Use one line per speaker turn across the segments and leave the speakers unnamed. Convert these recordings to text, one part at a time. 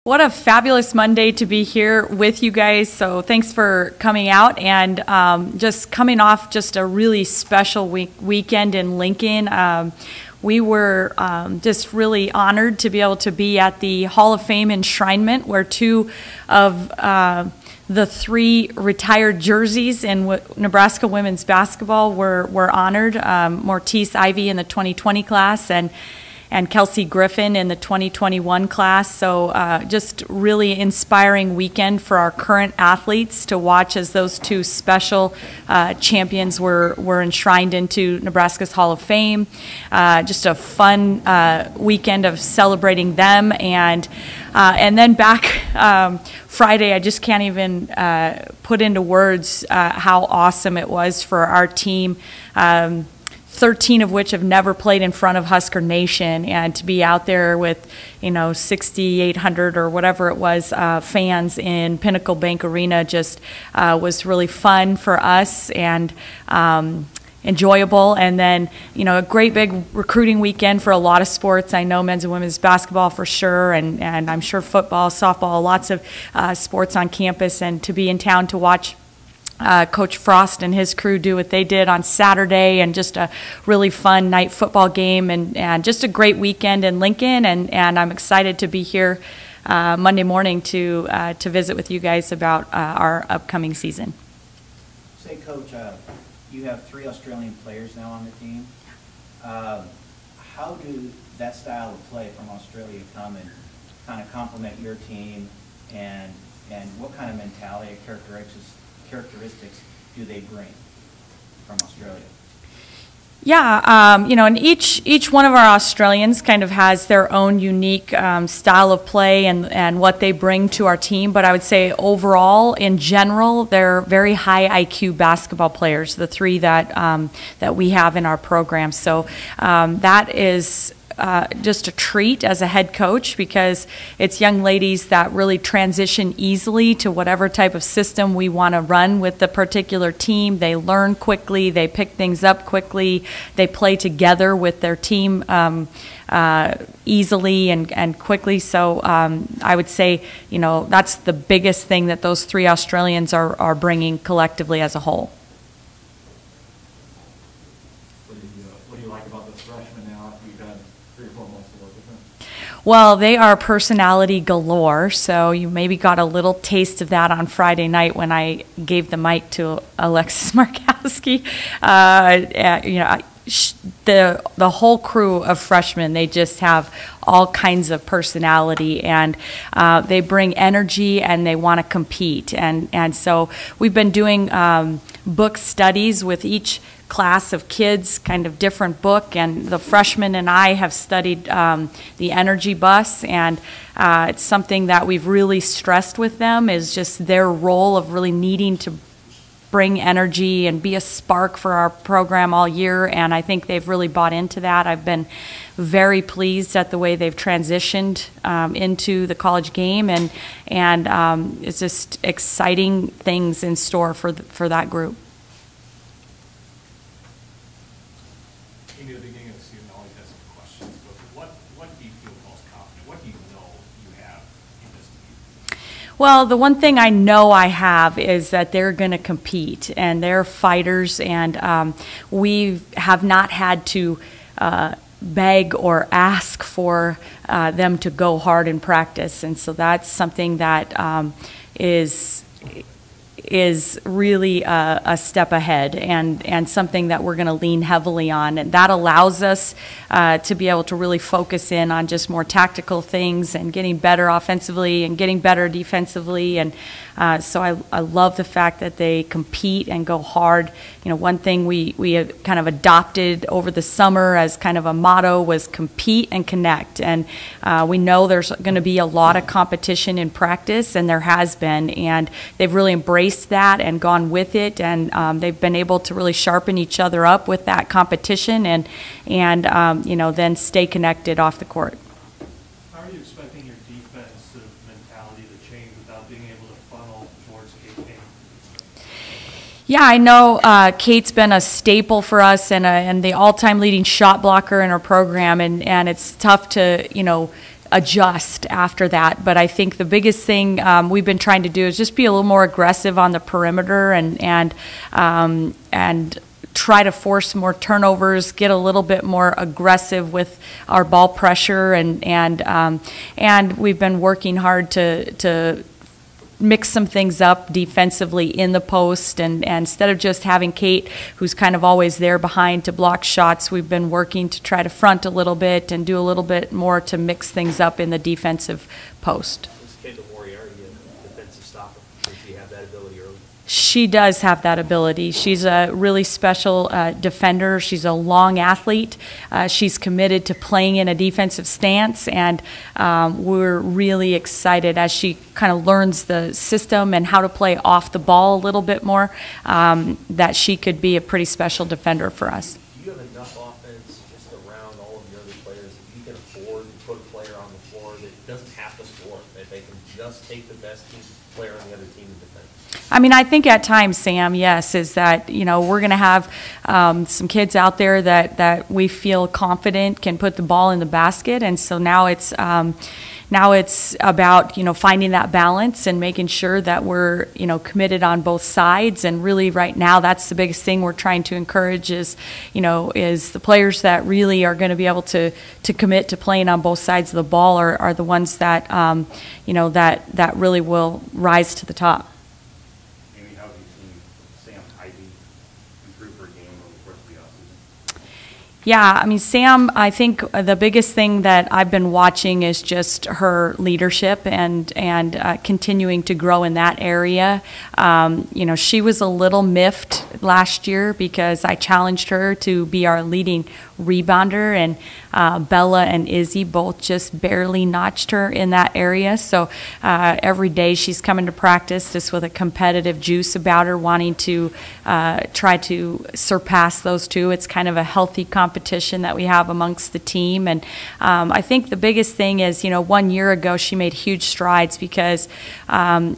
What a fabulous Monday to be here with you guys. So thanks for coming out and just coming off just a really special weekend in Lincoln. We were just really honored to be able to be at the Hall of Fame enshrinement where two of the three retired jerseys in Nebraska women's basketball were honored. Mortice Ivy in the 2020 class and Kelsey Griffin in the 2021 class. So just really inspiring weekend for our current athletes to watch as those two special champions were enshrined into Nebraska's Hall of Fame. Just a fun weekend of celebrating them. And then back Friday, I just can't even put into words how awesome it was for our team. 13 of which have never played in front of Husker Nation, and to be out there with 6,800 or whatever it was fans in Pinnacle Bank Arena just was really fun for us and enjoyable. And then a great big recruiting weekend for a lot of sports. I know men's and women's basketball for sure, and I'm sure football, softball, lots of sports on campus, and to be in town to watch Coach Frost and his crew do what they did on Saturday, and just a really fun night football game, and just a great weekend in Lincoln. And I'm excited to be here Monday morning to visit with you guys about our upcoming season.
Say, Coach, you have 3 Australian players now on the team. How do that style of play from Australia come and kind of complement your team, and what kind of mentality or characteristics do they bring from Australia?
Yeah, and each one of our Australians kind of has their own unique style of play and what they bring to our team. But I would say overall, in general, they're very high IQ basketball players, the 3 that we have in our program. So that is just a treat as a head coach, because it's young ladies that really transition easily to whatever type of system we want to run with the particular team. They learn quickly, they pick things up quickly, they play together with their team easily and quickly. So I would say, that's the biggest thing that those 3 Australians are bringing collectively as a whole.
What do you like about the freshmen now after you've had 3 or 4 months to work with them?
Well, they are personality galore, so you maybe got a little taste of that on Friday night when I gave the mic to Alexis Markowski. The whole crew of freshmen, they just have all kinds of personality, and they bring energy, and they want to compete. And so we've been doing book studies with each class of kids, kind of different book, and the freshmen and I have studied the energy bus, and it's something that we've really stressed with them, is just their role of really needing to bring energy and be a spark for our program all year, and I think they've really bought into that. I've been very pleased at the way they've transitioned into the college game, and it's just exciting things in store for that group.
Amy, at the beginning of the season, I always have some questions, but what do you feel most confident? What do you know you have in this team?
Well, the one thing I know I have is that they're going to compete, and they're fighters, and we have not had to beg or ask for them to go hard in practice, and so that's something that is really a step ahead, and something that we're going to lean heavily on, and that allows us to be able to really focus in on just more tactical things and getting better offensively and getting better defensively. And so I love the fact that they compete and go hard. One thing we have kind of adopted over the summer as kind of a motto was compete and connect, and we know there's going to be a lot of competition in practice, and there has been, and they've really embraced that and gone with it, and they've been able to really sharpen each other up with that competition, and then stay connected off the court.
How are you expecting your defensive mentality to change without being able to funnel towards Kate?
Yeah, I know Kate's been a staple for us, and the all-time leading shot blocker in our program, and it's tough to adjust after that. But I think the biggest thing we've been trying to do is just be a little more aggressive on the perimeter and try to force more turnovers, get a little bit more aggressive with our ball pressure, and we've been working hard to mix some things up defensively in the post, and instead of just having Kate, who's kind of always there behind to block shots, we've been working to try to front a little bit and do a little bit more to mix things up in the defensive post.
Is Kate a defensive stopper? Does she have that ability early?
She does have that ability. She's a really special defender. She's a long athlete. She's committed to playing in a defensive stance, and we're really excited as she kind of learns the system and how to play off the ball a little bit more, that she could be a pretty special defender for us.
Do you have enough offense just around all of your other players that you can afford to put a player on the floor that doesn't have to score, that they can just take the best player on the other team and defend?
I mean, I think at times, Sam, yes, is that, you know, we're going to have some kids out there that we feel confident can put the ball in the basket, and so now it's about, you know, finding that balance and making sure that we're, you know, committed on both sides. And really right now that's the biggest thing we're trying to encourage is, you know, is the players that really are going to be able to commit to playing on both sides of the ball are the ones that, you know, that really will rise to the top. Yeah, I mean, Sam, I think the biggest thing that I've been watching is just her leadership and continuing to grow in that area. You know, she was a little miffed last year because I challenged her to be our leading rebounder, and Bella and Izzy both just barely notched her in that area. So every day she's coming to practice just with a competitive juice about her, wanting to try to surpass those two. It's kind of a healthy competition that we have amongst the team. And I think the biggest thing is, you know, 1 year ago she made huge strides because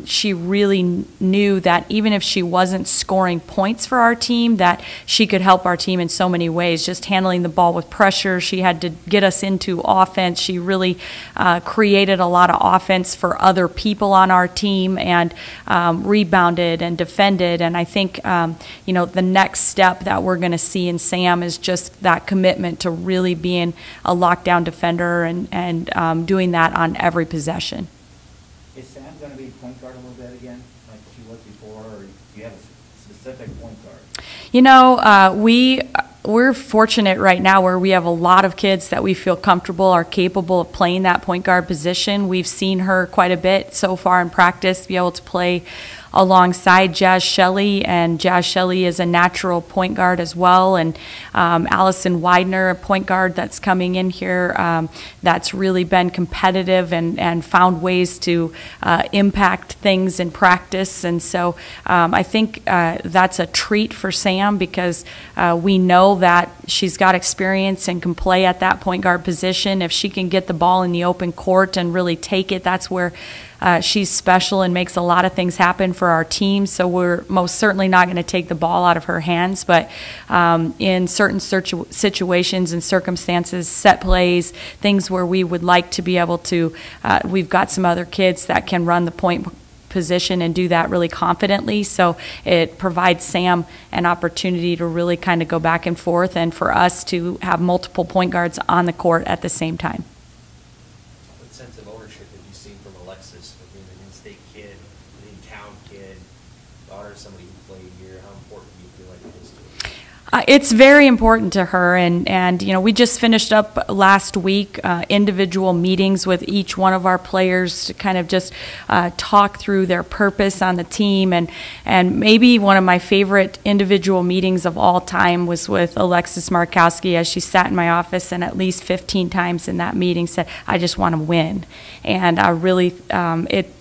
she really knew that even if she wasn't scoring points for our team, that she could help our team in so many ways, just handling the ball with pressure. She had to get us into offense. She really created a lot of offense for other people on our team, and rebounded and defended. And I think, you know, the next step that we're going to see in Sam is just that commitment to really being a lockdown defender and doing that on every possession.
Is Sam going to be point guard a little bit again, like she was before, or do you have a specific point guard?
You know, we're fortunate right now where we have a lot of kids that we feel comfortable are capable of playing that point guard position. We've seen her quite a bit so far in practice be able to play alongside Jazz Shelley, and Jazz Shelley is a natural point guard as well, and Allison Widener, a point guard that's coming in here that's really been competitive and found ways to impact things in practice. And so I think that's a treat for Sam because we know that she's got experience and can play at that point guard position. If she can get the ball in the open court and really take it, that's where she's special and makes a lot of things happen for our team. So we're most certainly not going to take the ball out of her hands, but in certain situations and circumstances, set plays, things where we would like to be able to, we've got some other kids that can run the point position and do that really confidently. So it provides Sam an opportunity to really kind of go back and forth, and for us to have multiple point guards on the court at the same time.
What sense of ownership have you seen from Alexis, for being an in-state kid, an in-town kid, daughter of somebody who played here? How important do you feel like it is to her?
It's very important to her, and you know, we just finished up last week individual meetings with each one of our players to kind of just talk through their purpose on the team, and maybe one of my favorite individual meetings of all time was with Alexis Markowski, as she sat in my office and at least 15 times in that meeting said, "I just want to win." And I really,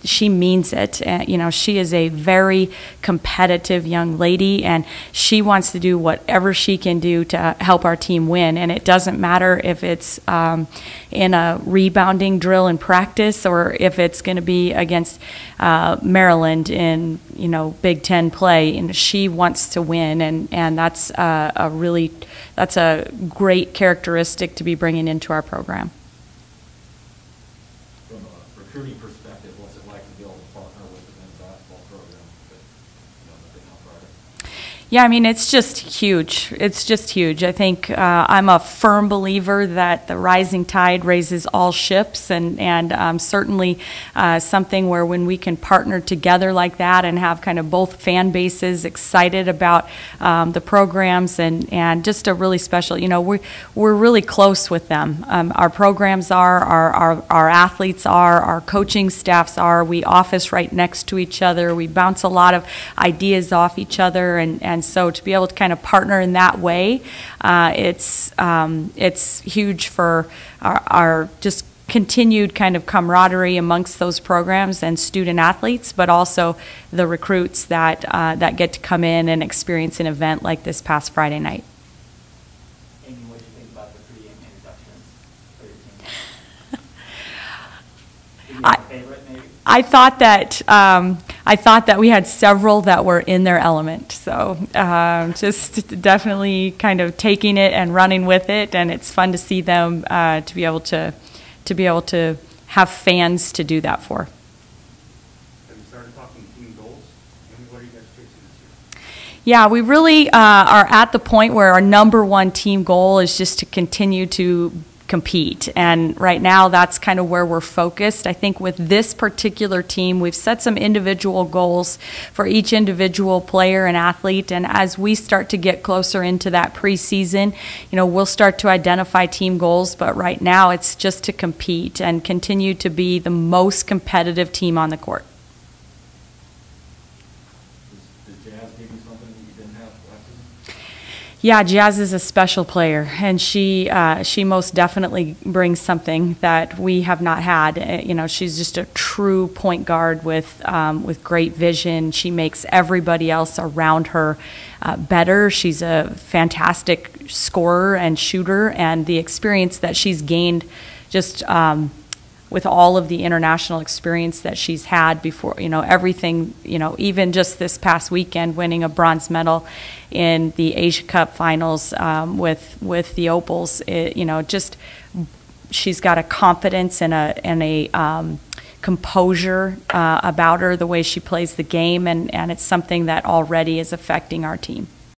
she means it. You know, she is a very competitive young lady, and she wants to do whatever she can do to help our team win. And it doesn't matter if it's in a rebounding drill in practice or if it's going to be against Maryland in, you know, Big Ten play. And she wants to win, and that's that's a great characteristic to be bringing into our program.
recruiting perspective, what's it like to be able to partner with the men's basketball program that they now Friday?
Yeah, I mean, it's just huge. It's just huge. I think I'm a firm believer that the rising tide raises all ships, and certainly something where when we can partner together like that and have kind of both fan bases excited about the programs and just a really special, we're really close with them. Our programs are, our athletes are, our coaching staffs are. We office right next to each other. We bounce a lot of ideas off each other, and so to be able to kind of partner in that way, it's huge for our just continued kind of camaraderie amongst those programs and student athletes, but also the recruits that get to come in and experience an event like this past Friday night.
Amy, what do you think about the pregame introductions for your team? Do you have a favorite, maybe?
I thought that we had several that were in their element. So just definitely kind of taking it and running with it, and it's fun to see them to be able to have fans to do that for.
Have you started talking team goals? What are you guys chasing this year?
Yeah, we really are at the point where our #1 team goal is just to continue to compete, and right now that's kind of where we're focused. I think with this particular team, we've set some individual goals for each individual player and athlete, and as we start to get closer into that preseason, we'll start to identify team goals, but right now it's just to compete and continue to be the most competitive team on the court.
Does Jazz give you something that you didn't have last season?
Yeah, Jazz is a special player, and she most definitely brings something that we have not had. She's just a true point guard with great vision. She makes everybody else around her better. She's a fantastic scorer and shooter, and the experience that she's gained just with all of the international experience that she's had before, everything, even just this past weekend winning a bronze medal in the Asia Cup finals with the Opals, she's got a confidence and a composure about her, the way she plays the game, and it's something that already is affecting our team.